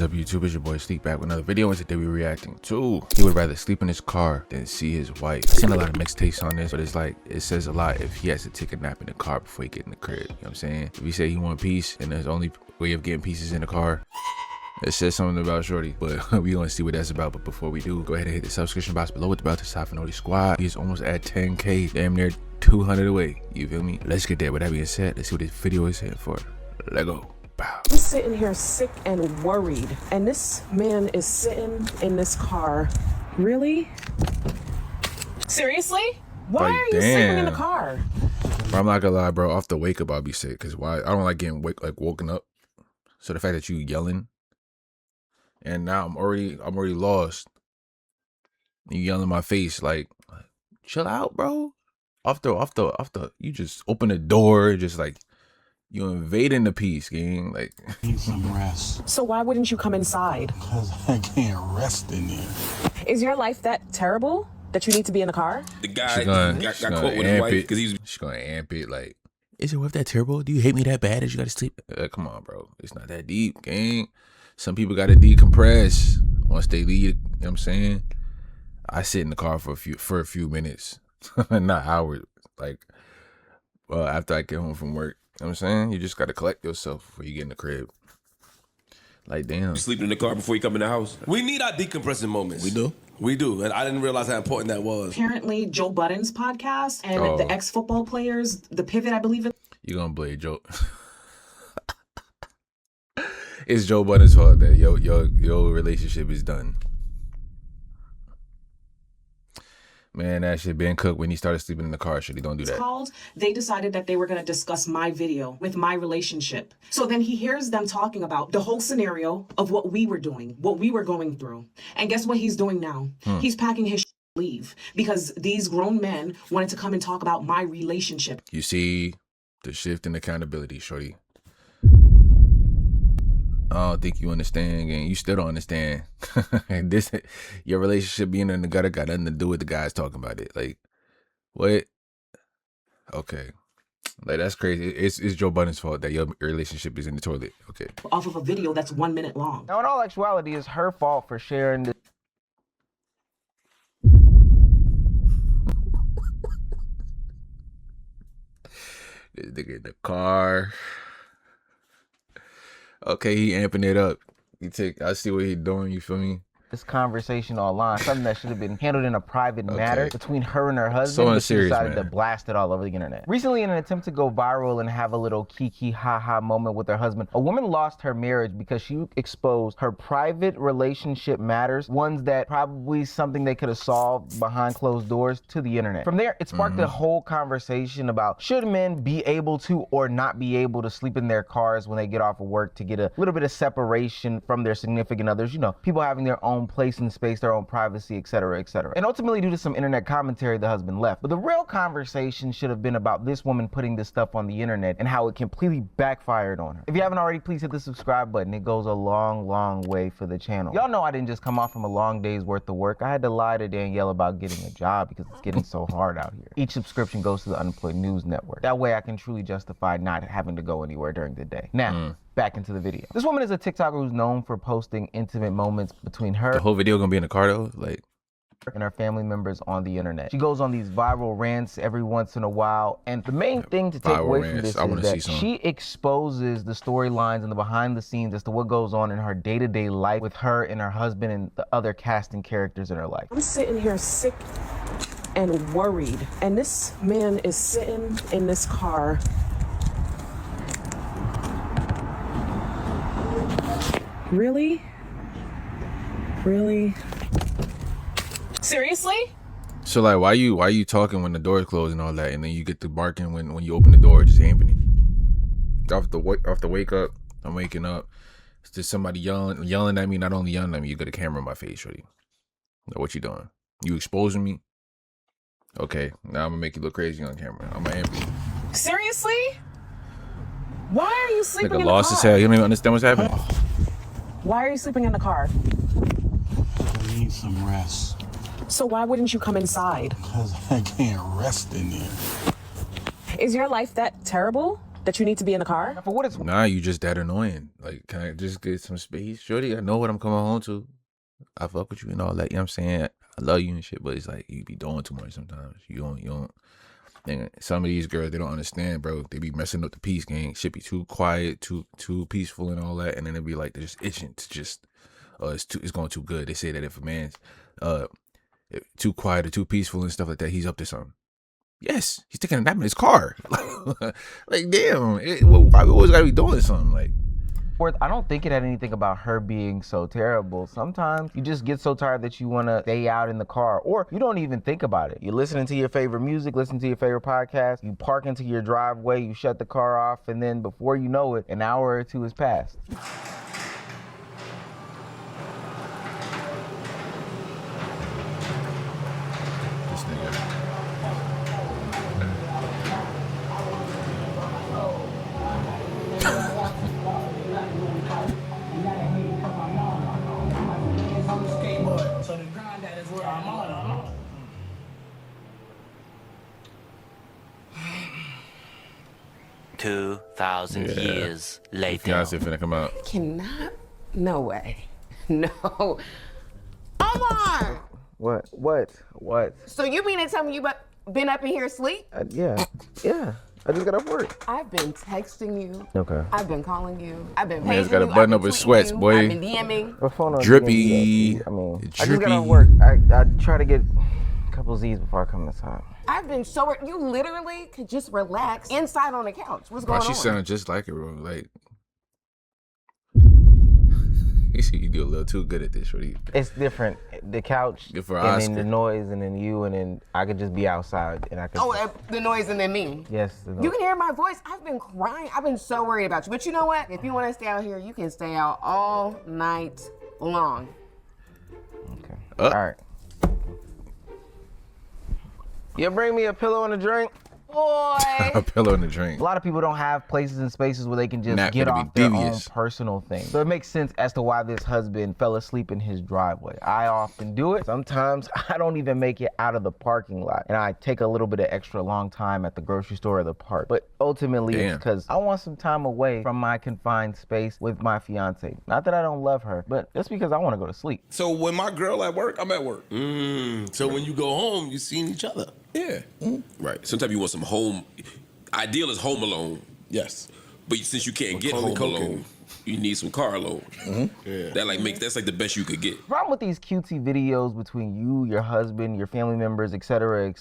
up, YouTube? It's your boy Sleep back with another video, and today we're reacting to he would rather sleep in his car than see his wife. I've seen a lot of mixed takes on this, but it's like it says a lot if he has to take a nap in the car before he get in the crib. You know what I'm saying? If he say he want peace and there's only way of getting pieces in the car, it says something about Shorty, but we gonna see what that's about. But before we do, go ahead and hit the subscription box below with the bell to Top Noti Squad. He's almost at 10K, damn near 200 away. You feel me? Let's get there. With that being said, let's see what this video is here for. Let go. Bow. I'm sitting here sick and worried, and this man is sitting in this car. Really? Seriously? Why Like, are you sleeping in the car? Bro, I'm not gonna lie, bro. Off the wake up, I'll be sick. Cause why? I don't like getting woken up. So the fact that you yelling, and now I'm already lost. You yelling in my face, like, chill out, bro. Off the. You just open the door, just like. You invading the peace, gang. Like, Need some rest. So why wouldn't you come inside? Because I can't rest in there. Is your life that terrible that you need to be in the car? The guy got gonna caught with his wife because she's gonna amp it. Like, is your wife that terrible? Do you hate me that bad that you gotta sleep? Come on, bro. It's not that deep, gang. Some people gotta decompress once they leave. You know what I'm saying? I sit in the car for a few minutes, not hours. Like, after I get home from work. You know what I'm saying? You just gotta collect yourself before you get in the crib. Like, damn. you sleeping in the car before you come in the house. We need our decompressing moments. We do? We do. And I didn't realize how important that was. Apparently, Joe Budden's podcast and Oh. the ex-football players, the pivot, I believe it. You gonna blame Joe? It's Joe Budden's fault that your relationship is done. Man, that shit been cooked when he started sleeping in the car. Shit, he don't do that. Called, they decided that they were going to discuss my video with my relationship. So then he hears them talking about the whole scenario of what we were doing, what we were going through. And guess what he's doing now? He's packing his leave because these grown men wanted to come and talk about my relationship. You see the shift in accountability, Shorty. I don't think you understand, and you still don't understand. Your relationship being in the gutter got nothing to do with the guys talking about it. Like, what? Okay, like, that's crazy. It's Joe Budden's fault that your relationship is in the toilet. Okay. Off of a video that's 1 minute long. Now, in all actuality, it's her fault for sharing this. This nigga in the car. Okay, he amping it up. I see what he doing, you feel me? This conversation online, something that should have been handled in a private matter between her and her husband, So but she unserious, decided man. to blast it all over the internet. Recently, in an attempt to go viral and have a little kiki ha-ha moment with her husband, a woman lost her marriage because she exposed her private relationship matters, ones that probably something they could have solved behind closed doors, to the internet. From there, it sparked a whole conversation about should men be able to or not be able to sleep in their cars when they get off of work to get a little bit of separation from their significant others, you know, people having their own place and space, their own privacy, etc., etc. And ultimately, due to some internet commentary, the husband left. But the real conversation should have been about this woman putting this stuff on the internet and how it completely backfired on her. If you haven't already, please hit the subscribe button. It goes a long, long way for the channel. Y'all know I didn't just come off from a long day's worth of work. I had to lie to Danielle about getting a job because it's getting so hard out here. Each subscription goes to the Unemployed News Network. That way I can truly justify not having to go anywhere during the day. Now, back into the video. This woman is a TikToker who's known for posting intimate moments between her The whole video gonna be in the car though? Like, and her family members on the internet. She goes on these viral rants every once in a while, and the main thing to take Viral away from rants. this I wanna is see that some. she exposes the storylines and the behind the scenes as to what goes on in her day-to-day life with her and her husband and the other casting characters in her life. I'm sitting here sick and worried, and this man is sitting in this car. Really? Really? Seriously? so like, why you talking when the door is closed and all that, and then you get to barking when you open the door, just amping it? Off the wake up, I'm waking up. It's just somebody yelling at me. Not only yelling at me, you got a camera in my face, Shorty. Now, what you doing? You exposing me? Okay, now I'm gonna make you look crazy on camera. I'm gonna amp you. Seriously? Why are you sleeping Nigga in the lost car? his hell. You don't even understand what's happening. Why are you sleeping in the car? I need some rest. So why wouldn't you come inside? Because I can't rest in there. Is your life that terrible that you need to be in the car? For what it's Nah, you just that annoying. Like, can I just get some space? Shorty, I know what I'm coming home to. I fuck with you and all that. You know what I'm saying? I love you and shit, but it's like you be doing too much sometimes. You don't. And some of these girls, they don't understand, bro. They be messing up the peace, gang. Shit be too quiet, too peaceful and all that. And then they be like, they're just itching to just, it's going too good. They say that if a man's too quiet or too peaceful and stuff like that, he's up to something. Yes, he's taking a nap in his car. Like, damn, why we always gotta be doing something? Like, I don't think it had anything about her being so terrible. Sometimes you just get so tired that you want to stay out in the car, or you don't even think about it. You're listening to your favorite music, listening to your favorite podcast, you park into your driveway, you shut the car off, and then before you know it, an hour or two has passed. this nigga. So the granddad is where I'm on. 2,000 years later. Fiance finna come out. Cannot. No way. No. Omar! What? So you mean to tell me you been up in here asleep? Yeah. I just got off work. I've been texting you. Okay. I've been calling you. I've been Man's paging gotta you. I've button been up his tweeting sweats, you. boy. I've been DMing. My phone on Drippy. I mean, I just got Drippy. off work. I try to get a couple Z's before I come inside. I've been so you literally could just relax inside on the couch. What's Bro, going she on? sounded just like it, bro. Like, you do a little too good at this, shorty. It's different. The couch, Good for and Oscar. then the noise, and then you, and then I could just be outside, and I could. The noise and then me. Yes. The noise. You can hear my voice. I've been crying. I've been so worried about you. But you know what? If you want to stay out here, you can stay out all night long. Okay. All right. You bring me a pillow and a drink? Boy. A pillow and a drink. A lot of people don't have places and spaces where they can just Not get gonna off be their devious. own personal thing. So it makes sense as to why this husband fell asleep in his driveway. I often do it. Sometimes I don't even make it out of the parking lot. And I take a little bit of extra long time at the grocery store or the park. But ultimately it's because I want some time away from my confined space with my fiance. Not that I don't love her, but just because I want to go to sleep. So when my girl at work, I'm at work. So when you go home, you seeing each other. Yeah. Right. Sometimes you want some home. Ideal is home alone. Yes. But since you can't get home alone, you need some car alone. Yeah. That's like the best you could get. The problem with these cutesy videos between you, your husband, your family members, et cetera,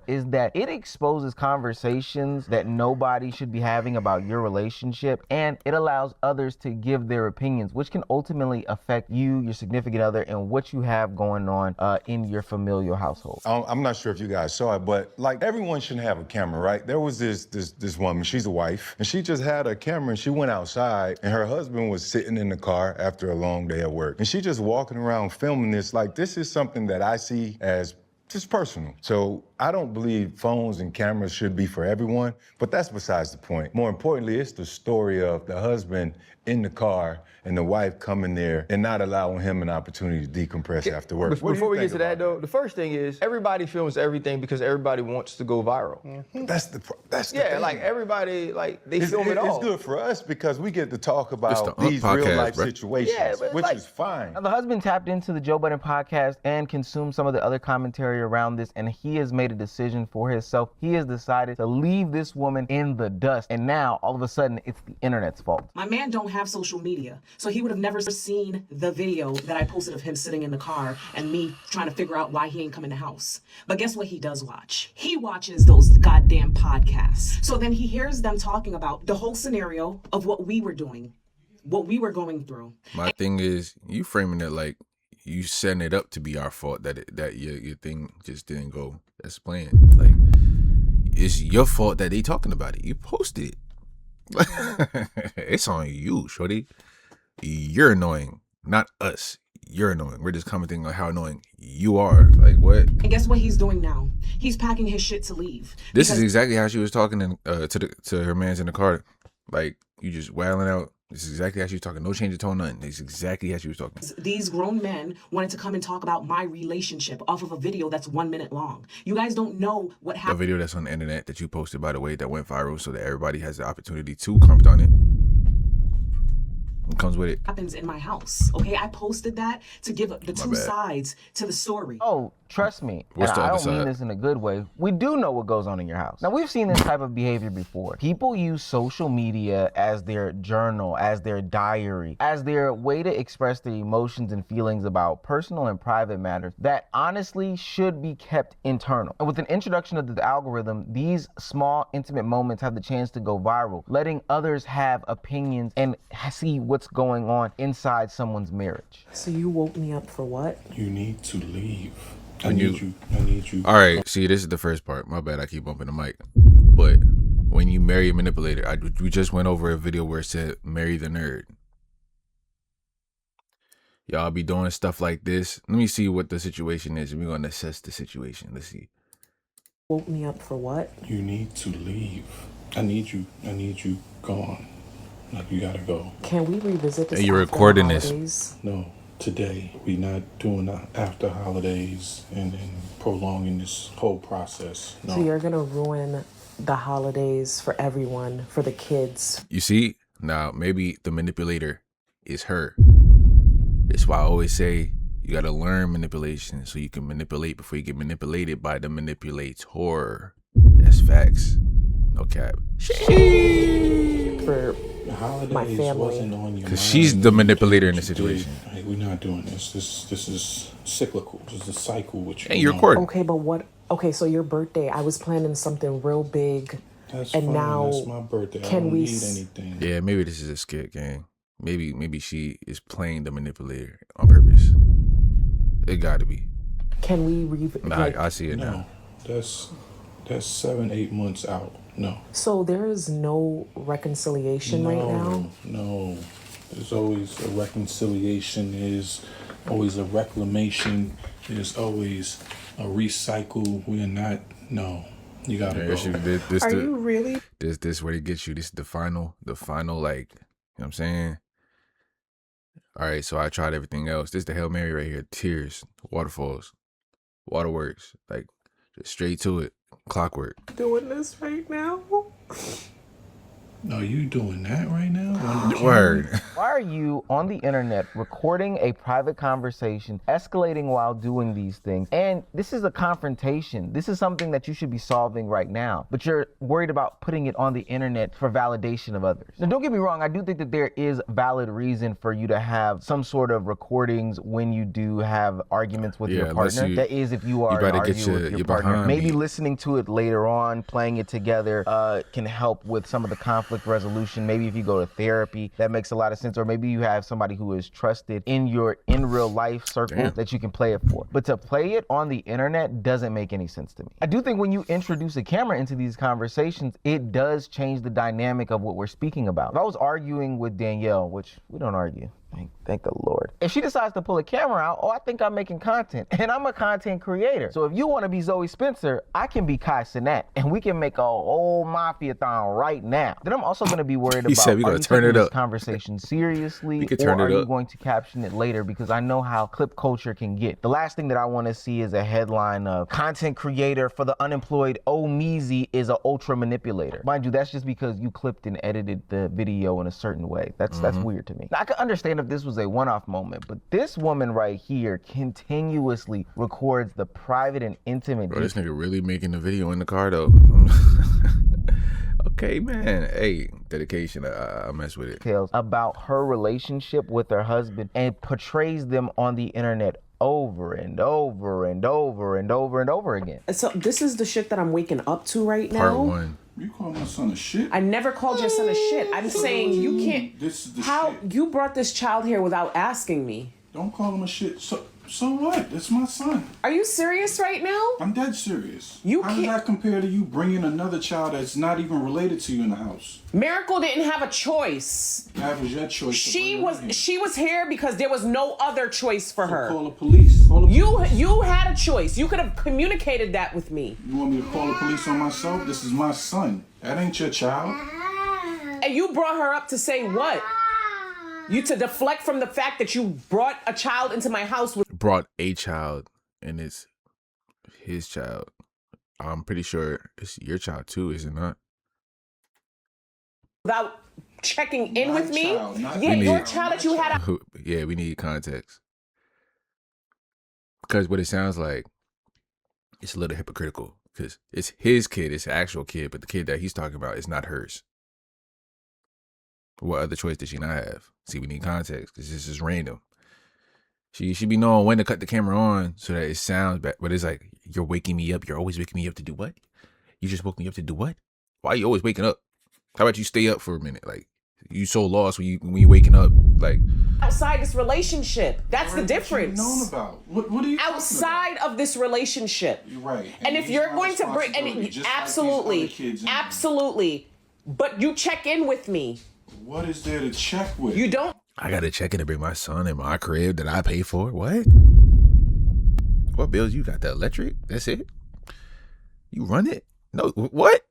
is that it exposes conversations that nobody should be having about your relationship, and it allows others to give their opinions, which can ultimately affect you, your significant other, and what you have going on in your familial household. I'm not sure if you guys saw it, but like everyone shouldn't have a camera, right? There was this woman, she's a wife, and she just had a camera and she went outside, and her husband was sitting in the car after a long day at work. And she just walking around filming this. Like, this is something that I see as just personal. So I don't believe phones and cameras should be for everyone, but that's besides the point. More importantly, it's the story of the husband in the car and the wife coming there and not allowing him an opportunity to decompress after work. Before we get to that though, the first thing is everybody films everything because everybody wants to go viral. That's the thing. Like everybody, like they film it all. It's good for us because we get to talk about the these podcast, real life bro. situations, which is fine. Now, the husband tapped into the Joe Budden podcast and consumed some of the other commentary around this, and he has made a decision for himself. He has decided to leave this woman in the dust, and now all of a sudden it's the internet's fault. My man don't have social media, so he would have never seen the video that I posted of him sitting in the car and me trying to figure out why he ain't come in the house. But guess what he does watch? He watches those goddamn podcasts. So then he hears them talking about the whole scenario of what we were doing, what we were going through. My thing is, you framing it like you setting it up to be our fault that your thing just didn't go as planned. Like, it's your fault that they talking about it. You posted it. It's on you, shorty. You're annoying, not us. You're annoying. We're just commenting on how annoying you are. Like, what? And guess what he's doing now? He's packing his shit to leave. This is exactly how she was talking to her mans in the car. Like, you just wailing out This is exactly how she was talking. No change of tone, nothing. It's exactly how she was talking. These grown men wanted to come and talk about my relationship off of a video that's 1 minute long. You guys don't know what The happened. video that's on the internet that you posted, by the way, that went viral so that everybody has the opportunity to comment on it. It comes with it. Happens in my house. Okay, I posted that to give the two bad. sides to the story. Oh, trust me, What's and the I other don't mean side? this in a good way. We do know what goes on in your house. Now, we've seen this type of behavior before. People use social media as their journal, as their diary, as their way to express their emotions and feelings about personal and private matters that honestly should be kept internal. And with an introduction of the algorithm, these small, intimate moments have the chance to go viral, letting others have opinions and see what's going on inside someone's marriage. So you woke me up for what? You need to leave. I When need you. I need you. All right, see, this is the first part. My bad, I keep bumping the mic. But when you marry a manipulator, we just went over a video where it said, marry the nerd. Y'all be doing stuff like this. Let me see what the situation is. We're going to assess the situation. Let's see. Woke me up for what? You need to leave. I need you. I need you gone. Like, you gotta go. Can we revisit this? And you're after the recording this. holidays? No, today. We not doing the after holidays and prolonging this whole process. No. So you're gonna ruin the holidays for everyone, for the kids. You see? Now, maybe the manipulator is her. That's why I always say you got to learn manipulation so you can manipulate before you get manipulated by the manipulator. That's facts. No cap. For The holidays my family. wasn't on your Because mind. she's the manipulator in the situation. Like, we're not doing this. This is cyclical. This is a cycle with you. And you're recording. Okay, but what? Okay, so your birthday, I was planning something real big, That's and fine. now That's my birthday. I can don't we need s- anything. Yeah, maybe this is a skit game. Maybe she is playing the manipulator on purpose. It got to be. can we revisit? Nah, I see it No, now. that's 7-8 months out. No. So there is no reconciliation right now. No. There's always a reconciliation. There's always a reclamation. There's always a recycle. We are not. No. You gotta go. Are you really? This where it gets you. This is the final, like, you know what I'm saying? All right, so I tried everything else. This is the Hail Mary right here. Tears, waterfalls, waterworks, like just straight to it. Clockwork. Doing this right now? Are you doing that right now? Word. Why are you on the internet recording a private conversation, escalating while doing these things? And this is a confrontation. This is something that you should be solving right now, but you're worried about putting it on the internet for validation of others. Now, don't get me wrong. I do think that there is valid reason for you to have some sort of recordings when you do have arguments with Yeah, your unless partner. That is, if you are better get arguing with your your partner. behind Maybe beat. listening to it later on, playing it together, can help with some of the conflict resolution. Maybe if you go to therapy, that makes a lot of sense. Or maybe you have somebody who is trusted in your in real life circle Damn. that you can play it for. But to play it on the internet doesn't make any sense to me. I do think when you introduce a camera into these conversations, it does change the dynamic of what we're speaking about. If I was arguing with Danielle, which we don't argue, thank the Lord. If she decides to pull a camera out, I think I'm making content, and I'm a content creator. So if you want to be Zoe Spencer, I can be Kai Cenat, and we can make a whole mafia-thon right now. Then I'm also going to be worried He about, said we are gonna you turn taking it this up. conversation seriously, We could or turn it are you up. going to caption it later? Because I know how clip culture can get. The last thing that I want to see is a headline of content creator for the unemployed, oh Meezy is an ultra manipulator. Mind you, that's just because you clipped and edited the video in a certain way. That's weird to me. Now, I could understand if this was a one-off moment, but this woman right here continuously records the private and intimate Bro, this nigga really making the video in the car though. Okay, man. Hey, dedication. I mess with it. details about her relationship with her husband and portrays them on the internet over and over and over and over and over again. So this is the shit that I'm waking up to right now. Part 1. You call my son a shit? I never called your son a shit. I'm saying you can't. This is the How shit. you brought this child here without asking me? Don't call him a shit. So what? That's my son. Are you serious right now? I'm dead serious. You How does that compare to you bringing another child that's not even related to you in the house? Miracle didn't have a choice. That was your choice. She was here because there was no other choice for her. Call the police. Call the police. You had a choice. You could have communicated that with me. You want me to call the police on myself? This is my son. That ain't your child. And you brought her up to say what? You to deflect from the fact that you brought a child into my house Brought a child, and it's his child. I'm pretty sure it's your child too, is it not? without checking in with me. We need- Your child that you had. Yeah, we need context. Because what it sounds like, it's a little hypocritical. Because it's his kid, it's an actual kid, but the kid that he's talking about is not hers. What other choice did she not have? See, we need context because this is random. She should be knowing when to cut the camera on so that it sounds bad. But it's like, you're waking me up. You're always waking me up to do what? You just woke me up to do what? Why are you always waking up? How about you stay up for a minute? Like, you so lost when you waking up. Like, Outside this relationship. That's the difference. Known about what are you outside of this relationship? You're right. And if you're going to bring, absolutely, but you check in with me. What is there to check with? You don't. I gotta check in to bring my son in my crib that I pay for. What? What bills you got? The electric? That's it? You run it? No. What?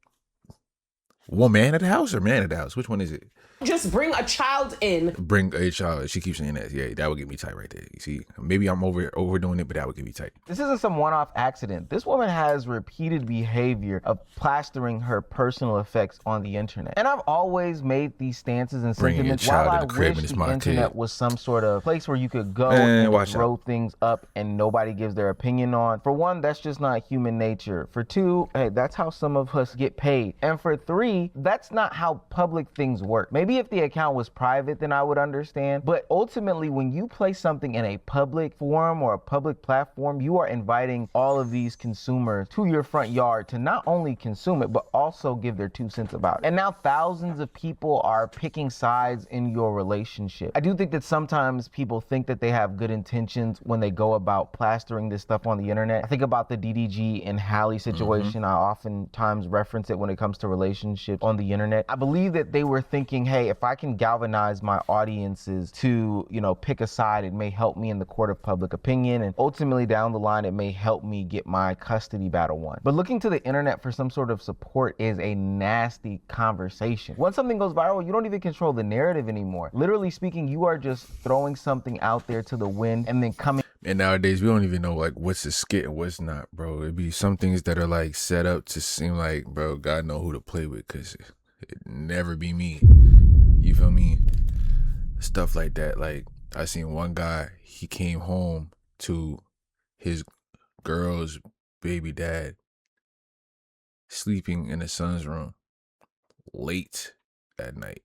Woman at the house or man at the house? Which one is it? Just bring a child in. Bring a child. She keeps saying that. Yeah, that would get me tight right there. You see, maybe I'm overdoing it, but that would get me tight. This isn't some one-off accident. This woman has repeated behavior of plastering her personal effects on the internet. And I've always made these stances and Bringing your sentiments while child I to the crib wish and it's the my internet kid. was some sort of place where you could go Man, and watch throw things up and nobody gives their opinion on. For one, that's just not human nature. For two, hey, that's how some of us get paid. And for three, that's not how public things work. Maybe if the account was private, then I would understand. But ultimately, when you place something in a public forum or a public platform, you are inviting all of these consumers to your front yard to not only consume it, but also give their 2 cents about it. And now thousands of people are picking sides in your relationship. I do think that sometimes people think that they have good intentions when they go about plastering this stuff on the internet. I think about the DDG and Hallie situation. I oftentimes reference it when it comes to relationships on the internet. I believe that they were thinking, hey, if I can galvanize my audiences to, pick a side, it may help me in the court of public opinion, and ultimately down the line, it may help me get my custody battle won. But looking to the internet for some sort of support is a nasty conversation. Once something goes viral, you don't even control the narrative anymore. Literally speaking, you are just throwing something out there to the wind and then coming. And nowadays, we don't even know like what's a skit and what's not, bro. It'd be some things that are like set up to seem like, bro, God know who to play with, because it'd never be me. You feel me? Stuff like that. Like, I seen one guy, he came home to his girl's baby dad sleeping in his son's room late at night.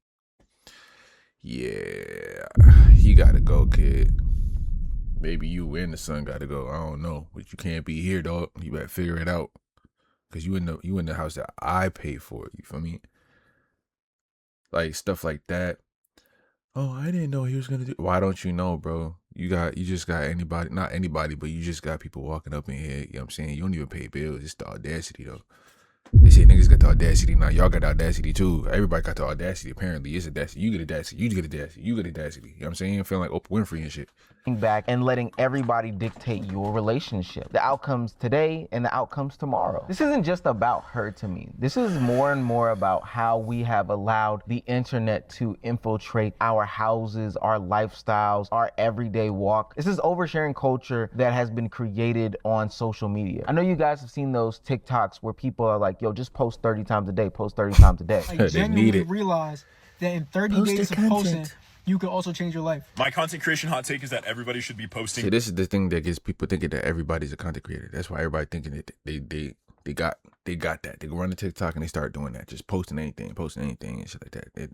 Yeah, he gotta go, kid. Maybe you and the son gotta go. I don't know, but you can't be here, dog. You better figure it out, cause you in the house that I pay for. You feel me? Like stuff like that. Oh, I didn't know he was gonna do. Why don't you know, bro? You just got anybody, not anybody, but you just got people walking up in here. You know what I'm saying? You don't even pay bills. It's the audacity, though. They say niggas got the audacity. Now y'all got the audacity too. Everybody got the audacity. Apparently, it's audacity. You get audacity. You get audacity. You get audacity. You know what I'm saying? Feeling like Oprah Winfrey and shit. Back and letting everybody dictate your relationship, the outcomes today and the outcomes tomorrow. This isn't just about her to me. This is more and more about how we have allowed the internet to infiltrate our houses, our lifestyles, our everyday walk. This is oversharing culture that has been created on social media. I know you guys have seen those TikToks where people are like, yo, just post 30 times a day, post 30 times a day. I genuinely realize that in 30 days of posting, you can also change your life. My content creation hot take is that everybody should be posting. See, this is the thing that gets people thinking that everybody's a content creator. That's why everybody thinking that they got that. They go run to TikTok and they start doing that, just posting anything and shit like that.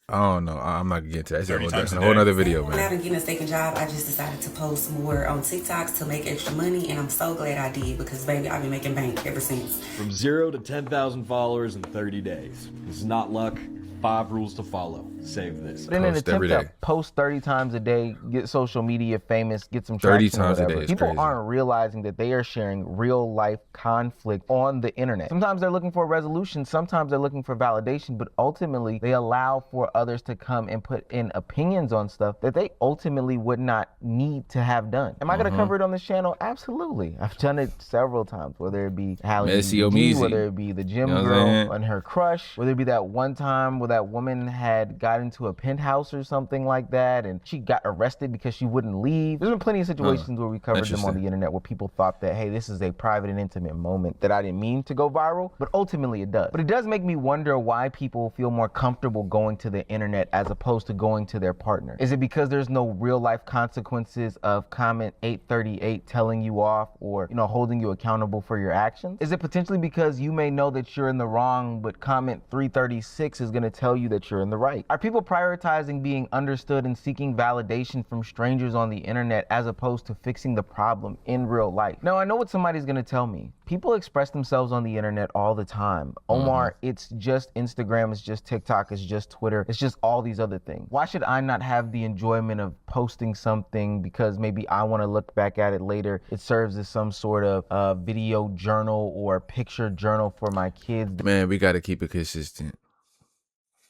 I don't know. I'm not gonna get into that. That's a whole other video, man. When I've been getting a second job, I just decided to post more on TikToks to make extra money, and I'm so glad I did because, baby, I've been making bank ever since. From 0 to 10,000 followers in 30 days. This is not luck. 5 rules to follow. Save this. But in an attempt to post 30 times a day, get social media famous, get some 30 traction, times a whatever, day is people crazy. aren't realizing that they are sharing real life conflict on the internet. Sometimes they're looking for a resolution, sometimes they're looking for validation, but ultimately they allow for others to come and put in opinions on stuff that they ultimately would not need to have done. Am I going to cover it on this channel? Absolutely. I've done it several times, whether it be Hallie, SEO Meezy. whether it be the gym You know what I'm girl saying? and her crush, whether it be that one time where that woman had got into a penthouse or something like that, and she got arrested because she wouldn't leave. There's been plenty of situations where we covered them on the internet where people thought that, hey, this is a private and intimate moment that I didn't mean to go viral, but ultimately it does. But it does make me wonder why people feel more comfortable going to the internet as opposed to going to their partner. Is it because there's no real life consequences of comment 838 telling you off or, holding you accountable for your actions? Is it potentially because you may know that you're in the wrong, but comment 336 is going to tell you that you're in the right? Are people prioritizing being understood and seeking validation from strangers on the internet as opposed to fixing the problem in real life? Now, I know what somebody's going to tell me. People express themselves on the internet all the time. Omar, it's just Instagram, it's just TikTok, it's just Twitter, it's just all these other things. Why should I not have the enjoyment of posting something because maybe I want to look back at it later? It serves as some sort of video journal or picture journal for my kids. Man, we got to keep it consistent.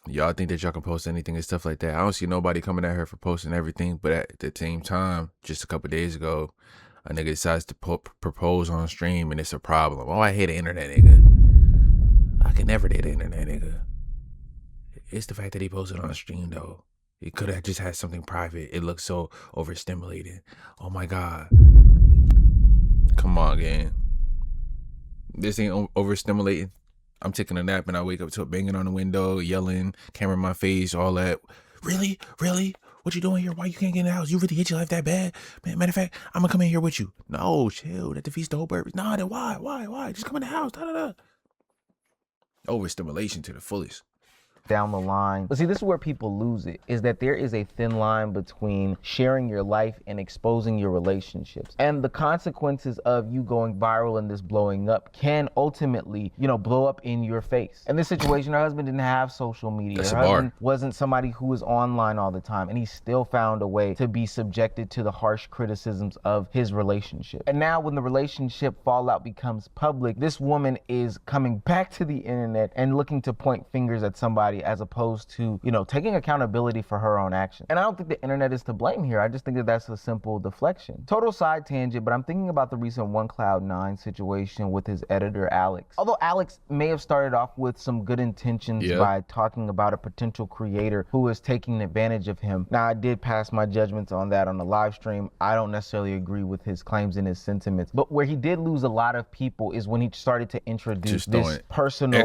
Y'all think that y'all can post anything and stuff like that. I don't see nobody coming at her for posting everything, but at the same time, just a couple days ago, a nigga decides to propose on stream and it's a problem. Oh, I hate the internet, nigga. I can never date the internet, nigga. It's the fact that he posted on stream, though. He could have just had something private. It looks so overstimulated. Oh my God. Come on, gang. This ain't overstimulating. I'm taking a nap and I wake up to it banging on the window, yelling, camera in my face, all that. Really? Really? What you doing here? Why you can't get in the house? You really hate your life that bad? Man, matter of fact, I'm gonna come in here with you. No, chill. That defeats the whole purpose. Nah, then why? Just come in the house. Overstimulation to the fullest. Down the line. But see, this is where people lose it, is that there is a thin line between sharing your life and exposing your relationships. And the consequences of you going viral and this blowing up can ultimately, blow up in your face. In this situation, her husband didn't have social media. Her husband wasn't somebody who was online all the time, and he still found a way to be subjected to the harsh criticisms of his relationship. And now when the relationship fallout becomes public, this woman is coming back to the internet and looking to point fingers at somebody as opposed to, taking accountability for her own actions. And I don't think the internet is to blame here. I just think that that's a simple deflection. Total side tangent, but I'm thinking about the recent OneCloud9 situation with his editor, Alex. Although Alex may have started off with some good intentions by talking about a potential creator who is taking advantage of him. Now, I did pass my judgments on that on the live stream. I don't necessarily agree with his claims and his sentiments, but where he did lose a lot of people is when he started to introduce this personal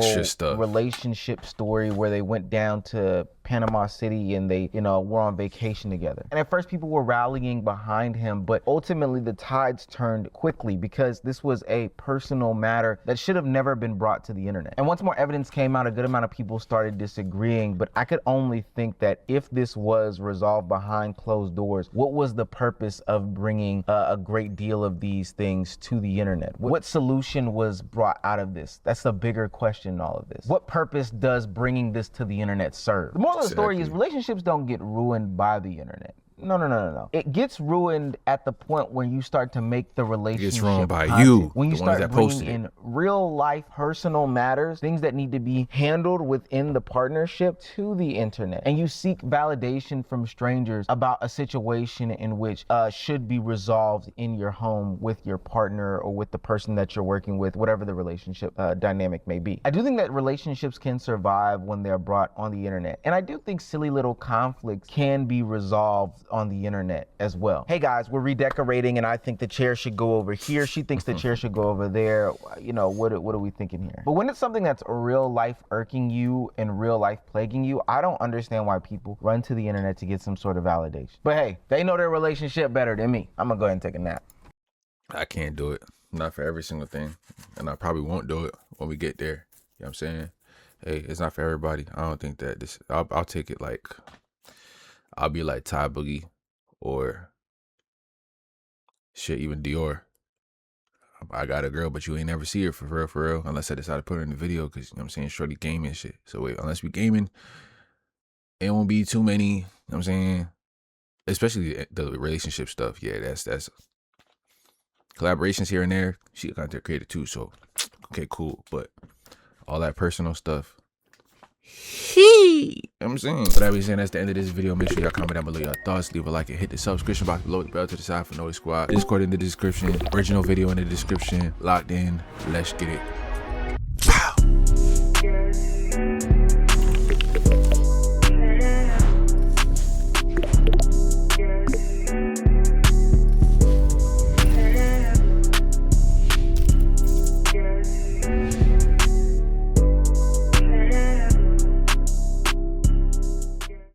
relationship story where they went down to Panama City and they, were on vacation together. And at first people were rallying behind him, but ultimately the tides turned quickly because this was a personal matter that should have never been brought to the internet. And once more evidence came out, a good amount of people started disagreeing, but I could only think that if this was resolved behind closed doors, what was the purpose of bringing a great deal of these things to the internet? What solution was brought out of this? That's the bigger question in all of this. What purpose does bringing this to the internet serve? The moral of the story is relationships don't get ruined by the internet. No. It gets ruined at the point when you start to make the relationship. It gets ruined by you. When you start bringing in real life personal matters, things that need to be handled within the partnership to the internet. And you seek validation from strangers about a situation in which should be resolved in your home with your partner or with the person that you're working with, whatever the relationship dynamic may be. I do think that relationships can survive when they're brought on the internet. And I do think silly little conflicts can be resolved on the internet as well. Hey guys, we're redecorating and I think the chair should go over here. She thinks the chair should go over there. What are we thinking here? But when it's something that's real life irking you and real life plaguing you, I don't understand why people run to the internet to get some sort of validation. But hey, they know their relationship better than me. I'm gonna go ahead and take a nap. I can't do it. Not for every single thing. And I probably won't do it when we get there. You know what I'm saying? Hey, it's not for everybody. I don't think that this, I'll take it like, I'll be like Ty Boogie or shit, even Dior. I got a girl, but you ain't never see her for real, unless I decide to put her in the video because, you know what I'm saying, shorty gaming and shit. So wait, unless we gaming, it won't be too many, you know what I'm saying, especially the relationship stuff. Yeah, that's collaborations here and there. She a content creator too, so okay, cool. But all that personal stuff, you know what I'm saying? But that being said, that's the end of this video. Make sure y'all comment down below your thoughts, leave a like, and hit the subscription box below, the bell to the side for Noise Squad. Discord in the description, original video in the description. Locked in, let's get it.